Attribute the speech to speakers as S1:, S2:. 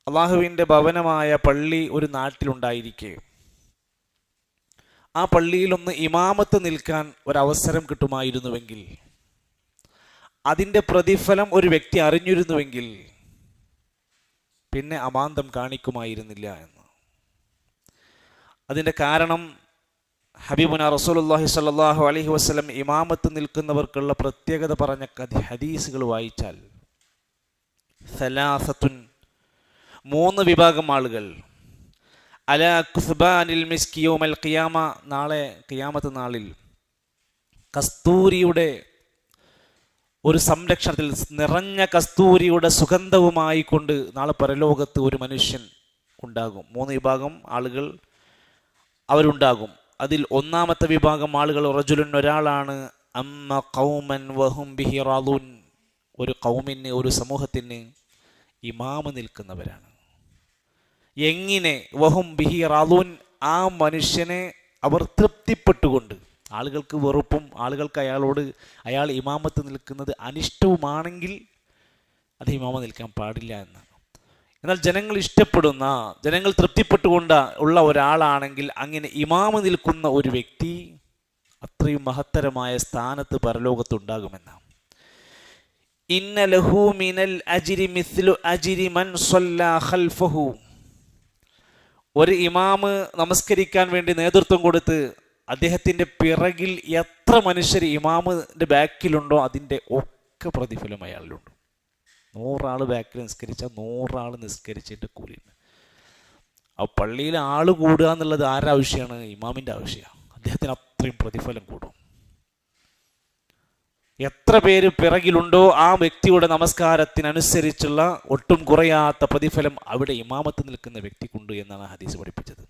S1: അള്ളാഹുവിൻ്റെ ഭവനമായ പള്ളി ഒരു നാട്ടിലുണ്ടായിരിക്കെ ആ പള്ളിയിലൊന്ന് ഇമാമത്ത് നിൽക്കാൻ ഒരവസരം കിട്ടുമായിരുന്നുവെങ്കിൽ, അതിൻ്റെ പ്രതിഫലം ഒരു വ്യക്തി അറിഞ്ഞിരുന്നുവെങ്കിൽ പിന്നെ അമാന്തം കാണിക്കുമായിരുന്നില്ല എന്ന്. അതിൻ്റെ കാരണം ഹബീബുന റസൂലുള്ളാഹി സ്വല്ലല്ലാഹു അലൈഹി വസല്ലം ഇമാമത്ത് നിൽക്കുന്നവർക്കുള്ള പ്രത്യേകത പറഞ്ഞ ഹദീസുകൾ വായിച്ചാൽ, സലാസത്തുൻ, 3 വിഭാഗം ആളുകൾ, അലാ കുസ്ബാനിൽ മിസ്കി യൗമൽ ഖിയാമ, നാളെ ഖിയാമത്ത് നാളിൽ കസ്തൂരിയുടെ ഒരു സംരക്ഷണത്തിൽ, നിറഞ്ഞ കസ്തൂരിയുടെ സുഗന്ധവുമായി കൊണ്ട് നാളെ പരലോകത്ത് ഒരു മനുഷ്യൻ ഉണ്ടാകും. 3 വിഭാഗം ആളുകൾ അവരുണ്ടാകും. അതിൽ ഒന്നാമത്തെ വിഭാഗം ആളുകൾ റജുലുൻ, ഒരാളാണ്, അമ്മ ഖൗമൻ വഹും ബിഹി റാദൂൻ, ഒരു ഖൗമിന്, ഒരു സമൂഹത്തിന് ഇമാമ നിൽക്കുന്നവരാണ്. എങ്ങനെ? വഹും ബിഹി റാദൂൻ, ആ മനുഷ്യനെ അവർ തൃപ്തിപ്പെട്ടുകൊണ്ട്, ആളുകൾക്ക് വെറുപ്പും ആളുകൾക്ക് അയാൾ ഇമാമത്ത് നിൽക്കുന്നത് അനിഷ്ടവുമാണെങ്കിൽ അത് ഇമാമ നിൽക്കാൻ പാടില്ല എന്നാണ്. എന്നാൽ ജനങ്ങൾ ഇഷ്ടപ്പെടുന്ന, ജനങ്ങൾ തൃപ്തിപ്പെട്ടുകൊണ്ട് ഉള്ള ഒരാളാണെങ്കിൽ അങ്ങനെ ഇമാമ നിൽക്കുന്ന ഒരു വ്യക്തി അത്രയും മഹത്തരമായ സ്ഥാനത്ത് പരലോകത്തുണ്ടാകുമെന്നാണ്. ഇന്ന ലഹു മിനൽ അജ്രി മിസ്ലു അജ്രി മൻ സ്വല്ലാ ഖൽഫഹു, ഒരു ഇമാമ് നമസ്കരിക്കാൻ വേണ്ടി നേതൃത്വം കൊടുത്ത് അദ്ദേഹത്തിൻ്റെ പിറകിൽ എത്ര മനുഷ്യർ ഇമാമിൻ്റെ ബാക്കിലുണ്ടോ അതിൻ്റെ ഒക്കെ പ്രതിഫലം അയാളിലുണ്ട്. 100 ആൾ ബാക്കിൽ നിസ്കരിച്ചാൽ 100 ആൾ നിസ്കരിച്ചിട്ട് കൂലിയുണ്ട്. ആ പള്ളിയിൽ ആൾ കൂടുക എന്നുള്ളത് ആരുടെ ആവശ്യമാണ്? ഇമാമിൻ്റെ ആവശ്യമാണ്. അദ്ദേഹത്തിന് അത്രയും പ്രതിഫലം കൂടും. എത്ര പേര് പിറകിലുണ്ടോ ആ വ്യക്തിയുടെ നമസ്കാരത്തിനനുസരിച്ചുള്ള ഒട്ടും കുറയാത്ത പ്രതിഫലം അവിടെ ഇമാമത്ത് നിൽക്കുന്ന വ്യക്തിക്കുണ്ട് എന്നാണ് ഹദീസ് പഠിപ്പിച്ചത്.